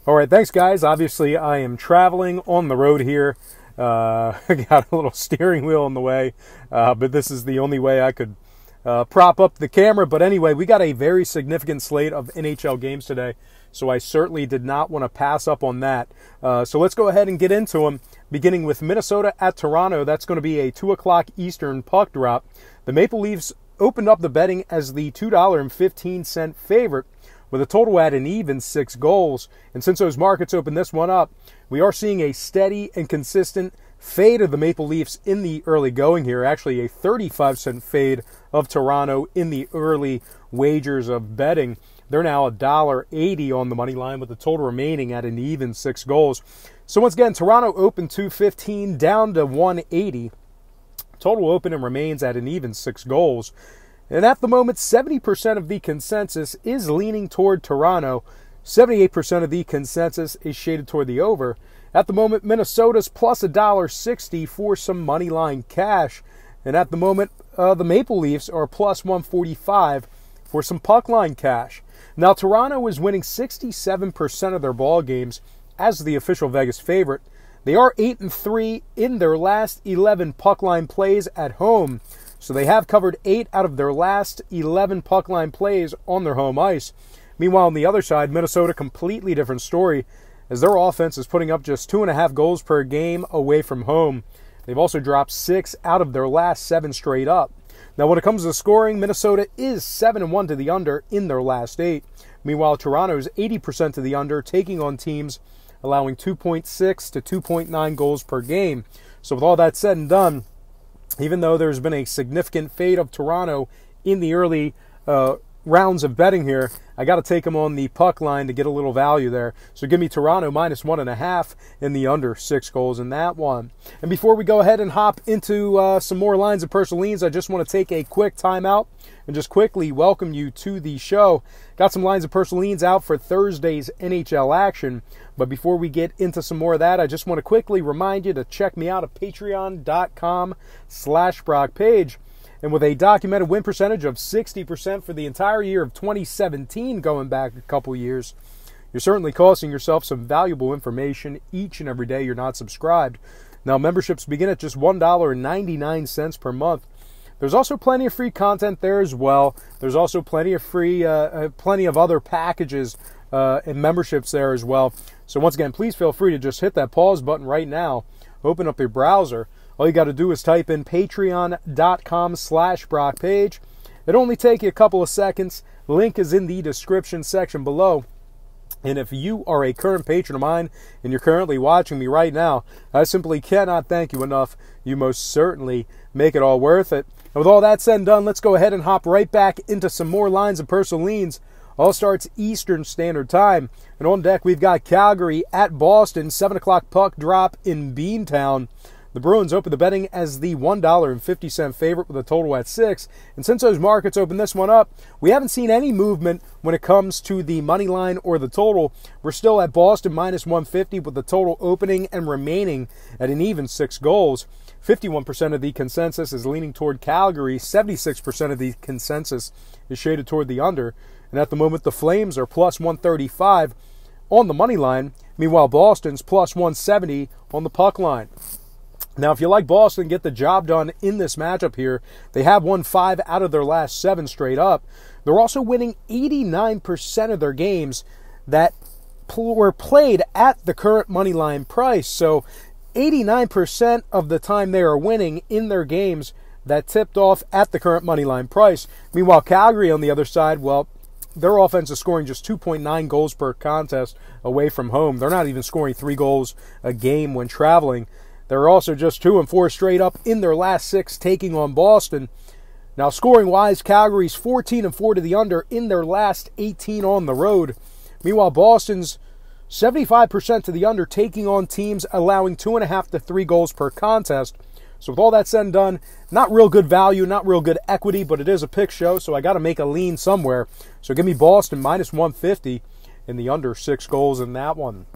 All right, thanks, guys. Obviously, I am traveling on the road here. I got a little steering wheel in the way, but this is the only way I could prop up the camera. But anyway, we got a very significant slate of NHL games today, so I certainly did not want to pass up on that. So let's go ahead and get into them, beginning with Minnesota at Toronto. That's going to be a 2 o'clock Eastern puck drop. The Maple Leafs opened up the betting as the $2.15 favorite, with a total at an even 6 goals. And since those markets opened this one up, we are seeing a steady and consistent fade of the Maple Leafs in the early going here. Actually, a 35-cent fade of Toronto in the early wagers of betting. They're now $1.80 on the money line, with the total remaining at an even 6 goals. So once again, Toronto opened 215 down to 180. Total open and remains at an even 6 goals. And at the moment, 70% of the consensus is leaning toward Toronto. 78% of the consensus is shaded toward the over. At the moment, Minnesota's plus $1.60 for some money line cash. And at the moment, the Maple Leafs are plus 145 for some puck line cash. Now, Toronto is winning 67% of their ball games as the official Vegas favorite. They are 8-3 in their last 11 puck line plays at home. So they have covered 8 out of their last 11 puck line plays on their home ice. Meanwhile, on the other side, Minnesota, completely different story, as their offense is putting up just 2.5 goals per game away from home. They've also dropped 6 out of their last 7 straight up. Now, when it comes to scoring, Minnesota is 7-1 to the under in their last 8. Meanwhile, Toronto is 80% to the under, taking on teams allowing 2.6 to 2.9 goals per game. So with all that said and done, even though there's been a significant fade of Toronto in the early rounds of betting here, I got to take them on the puck line to get a little value there. So give me Toronto minus 1.5 in the under 6 goals in that one. And before we go ahead and hop into some more lines of personal leans, I just want to take a quick timeout and just quickly welcome you to the show. Got some lines of personal leans out for Thursday's NHL action. But before we get into some more of that, I just want to quickly remind you to check me out at patreon.com/BrockPage. And with a documented win percentage of 60% for the entire year of 2017, going back a couple years, you're certainly costing yourself some valuable information each and every day you're not subscribed. Now, memberships begin at just $1.99 per month. There's also plenty of free content there as well. There's also plenty of plenty of other packages and memberships there as well. So once again, please feel free to just hit that pause button right now. Open up your browser. All you got to do is type in patreon.com/BrockPage. It'll only take you a couple of seconds. Link is in the description section below. And if you are a current patron of mine and you're currently watching me right now, I simply cannot thank you enough. You most certainly make it all worth it. And with all that said and done, let's go ahead and hop right back into some more lines of personal leans. All starts Eastern Standard Time. And on deck, we've got Calgary at Boston, 7 o'clock puck drop in Beantown. The Bruins open the betting as the $1.50 favorite with a total at 6. And since those markets opened this one up, we haven't seen any movement when it comes to the money line or the total. We're still at Boston minus 150 with the total opening and remaining at an even 6 goals. 51% of the consensus is leaning toward Calgary. 76% of the consensus is shaded toward the under. And at the moment, the Flames are plus 135 on the money line. Meanwhile, Boston's plus 170 on the puck line. Now, if you like Boston, get the job done in this matchup here. They have won 5 out of their last 7 straight up. They're also winning 89% of their games that were played at the current money line price. So 89% of the time they are winning in their games that tipped off at the current money line price. Meanwhile, Calgary on the other side, well, their offense is scoring just 2.9 goals per contest away from home. They're not even scoring 3 goals a game when traveling. They're also just 2-4 straight up in their last 6 taking on Boston. Now, scoring-wise, Calgary's 14-4 to the under in their last 18 on the road. Meanwhile, Boston's 75% to the under, taking on teams allowing 2.5 to 3 goals per contest. So with all that said and done, not real good value, not real good equity, but it is a pick show, so I got to make a lean somewhere. So give me Boston minus 150 in the under 6 goals in that one.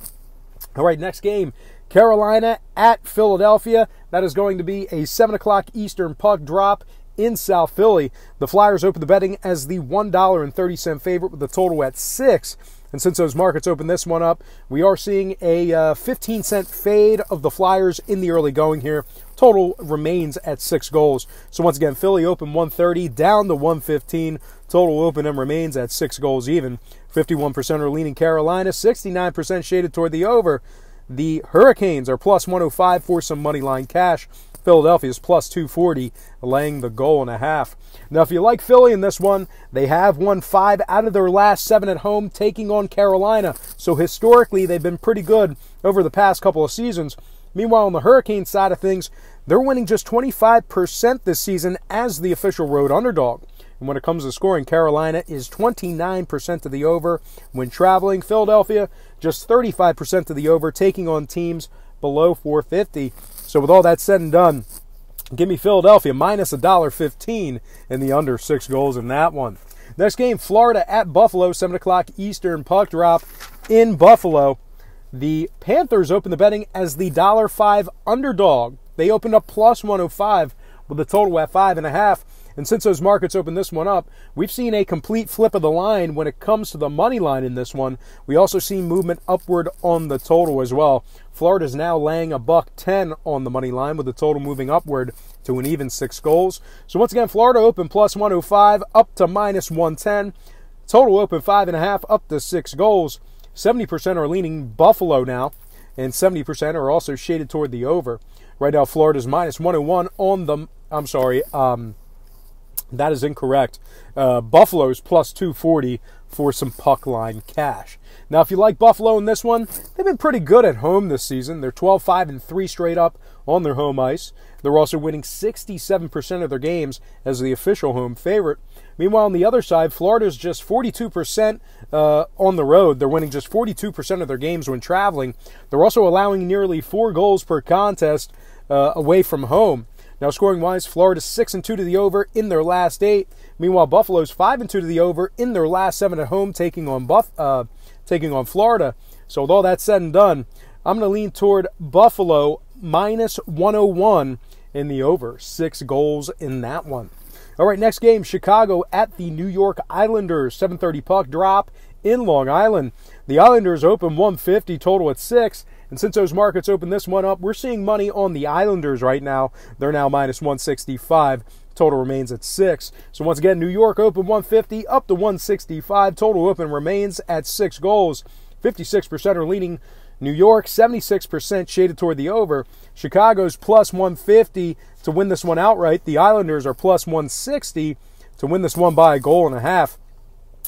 All right, next game, Carolina at Philadelphia. That is going to be a 7 o'clock Eastern puck drop in South Philly. The Flyers open the betting as the $1.30 favorite with the total at 6. And since those markets open this one up, we are seeing a 15-cent fade of the Flyers in the early going here. Total remains at 6 goals. So once again, Philly open 130, down to 115. Total open and remains at 6 goals even. 51% are leaning Carolina, 69% shaded toward the over. The Hurricanes are plus 105 for some money line cash. Philadelphia is plus 240, laying the goal and a half. Now, if you like Philly in this one, they have won 5 out of their last 7 at home, taking on Carolina. So historically, they've been pretty good over the past couple of seasons. Meanwhile, on the Hurricane side of things, they're winning just 25% this season as the official road underdog. And when it comes to scoring, Carolina is 29% to the over. When traveling, Philadelphia just 35% to the over, taking on teams below 450. So with all that said and done, give me Philadelphia minus $1.15 in the under 6 goals in that one. Next game, Florida at Buffalo, 7 o'clock Eastern puck drop in Buffalo. The Panthers open the betting as the $1.05 underdog. They opened up plus 105 with a total at 5.5. And since those markets opened this one up, we've seen a complete flip of the line when it comes to the money line in this one. We also see movement upward on the total as well. Florida's now laying $1.10 on the money line with the total moving upward to an even 6 goals. So once again, Florida open plus 105 up to minus 110. Total open 5.5 up to 6 goals. 70% are leaning Buffalo now, and 70% are also shaded toward the over. Right now, Florida's minus 101 on the... that is incorrect. Buffalo's plus 240 for some puck line cash. Now, if you like Buffalo in this one, they've been pretty good at home this season. They're 12-5-3 straight up on their home ice. They're also winning 67% of their games as the official home favorite. Meanwhile, on the other side, Florida's just 42% on the road. They're winning just 42% of their games when traveling. They're also allowing nearly 4 goals per contest away from home. Now, scoring-wise, Florida's 6-2 to the over in their last 8. Meanwhile, Buffalo's 5-2 to the over in their last 7 at home, taking on Florida. So with all that said and done, I'm going to lean toward Buffalo minus 101 in the over. 6 goals in that one. All right, next game, Chicago at the New York Islanders. 7:30 puck drop in Long Island. The Islanders open 150, total at 6. And since those markets open this one up, we're seeing money on the Islanders right now. They're now minus 165. Total remains at 6. So once again, New York open 150 up to 165. Total open remains at 6 goals. 56% are leaning New York, 76% shaded toward the over. Chicago's plus 150 to win this one outright. The Islanders are plus 160 to win this one by a goal and a half.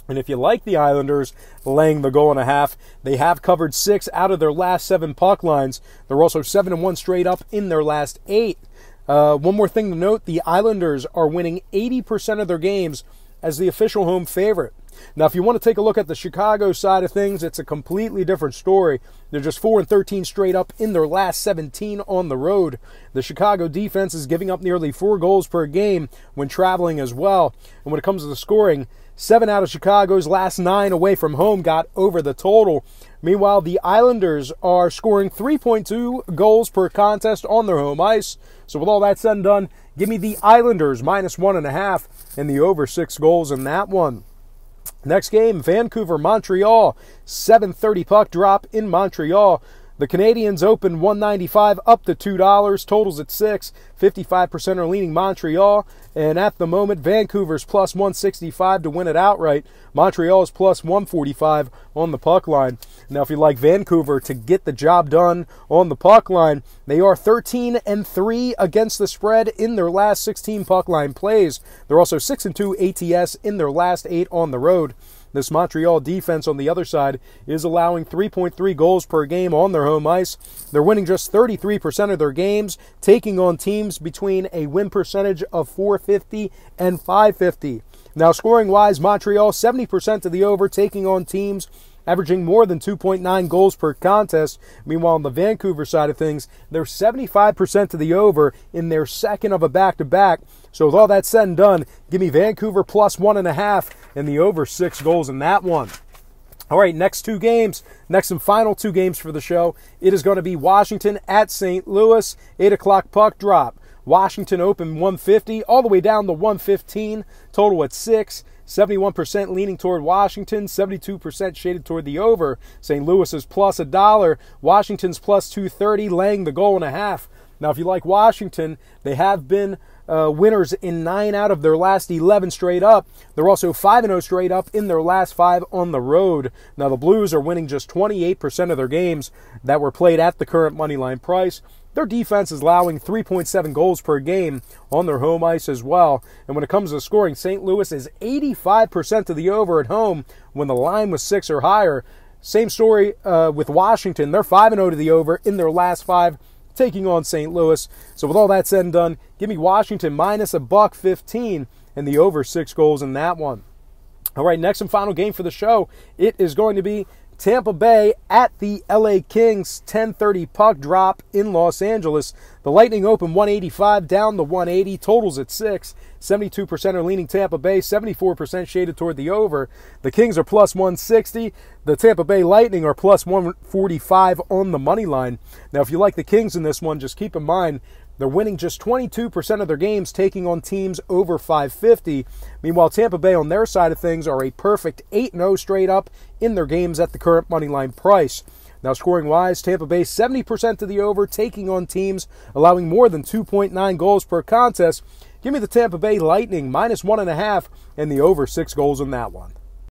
And if you like the Islanders laying the goal and a half, they have covered 6 out of their last 7 puck lines. They're also 7-1 straight up in their last 8. One more thing to note, the Islanders are winning 80% of their games as the official home favorite. Now, if you want to take a look at the Chicago side of things, it's a completely different story. They're just 4-13 straight up in their last 17 on the road. The Chicago defense is giving up nearly 4 goals per game when traveling as well. And when it comes to the scoring, 7 out of Chicago's last 9 away from home got over the total. Meanwhile, the Islanders are scoring 3.2 goals per contest on their home ice. So with all that said and done, give me the Islanders minus 1.5 and the over 6 goals in that one. Next game, Vancouver-Montreal. 7:30 puck drop in Montreal. The Canadiens open 195 up to $2. Totals at 6. 55% are leaning Montreal. And at the moment, Vancouver's plus 165 to win it outright. Montreal's plus 145 on the puck line. Now, if you like Vancouver to get the job done on the puck line, they are 13-3 against the spread in their last 16 puck line plays. They're also 6-2 ATS in their last 8 on the road. This Montreal defense on the other side is allowing 3.3 goals per game on their home ice. They're winning just 33% of their games, taking on teams between a win percentage of .450 and .550. Now, scoring-wise, Montreal 70% to the over, taking on teams averaging more than 2.9 goals per contest. Meanwhile, on the Vancouver side of things, they're 75% to the over in their second of a back-to-back. So with all that said and done, give me Vancouver plus 1.5 and the over 6 goals in that one. All right, next and final 2 games for the show. It is going to be Washington at St. Louis, 8 o'clock puck drop. Washington open 150 all the way down to 115, total at 6. 71% leaning toward Washington, 72% shaded toward the over. St. Louis is plus $1. Washington's plus 230, laying the goal and a half. Now, if you like Washington, they have been winners in 9 out of their last 11 straight up. They're also 5-0 straight up in their last 5 on the road. Now, the Blues are winning just 28% of their games that were played at the current moneyline price. Their defense is allowing 3.7 goals per game on their home ice as well. And when it comes to scoring, St. Louis is 85% to the over at home when the line was 6 or higher. Same story with Washington. They're 5-0 to the over in their last 5, taking on St. Louis. So with all that said and done, give me Washington minus $1.15 and the over 6 goals in that one. All right, next and final game for the show. It is going to be Tampa Bay at the LA Kings, 10:30 puck drop in Los Angeles. The Lightning open 185 down to 180, totals at 6. 72% are leaning Tampa Bay, 74% shaded toward the over. The Kings are plus 160. The Tampa Bay Lightning are plus 145 on the money line. Now, if you like the Kings in this one, just keep in mind they're winning just 22% of their games, taking on teams over 550. Meanwhile, Tampa Bay on their side of things are a perfect 8-0 straight up in their games at the current moneyline price. Now, scoring-wise, Tampa Bay 70% to the over, taking on teams allowing more than 2.9 goals per contest. Give me the Tampa Bay Lightning minus 1.5 and the over 6 goals in that one.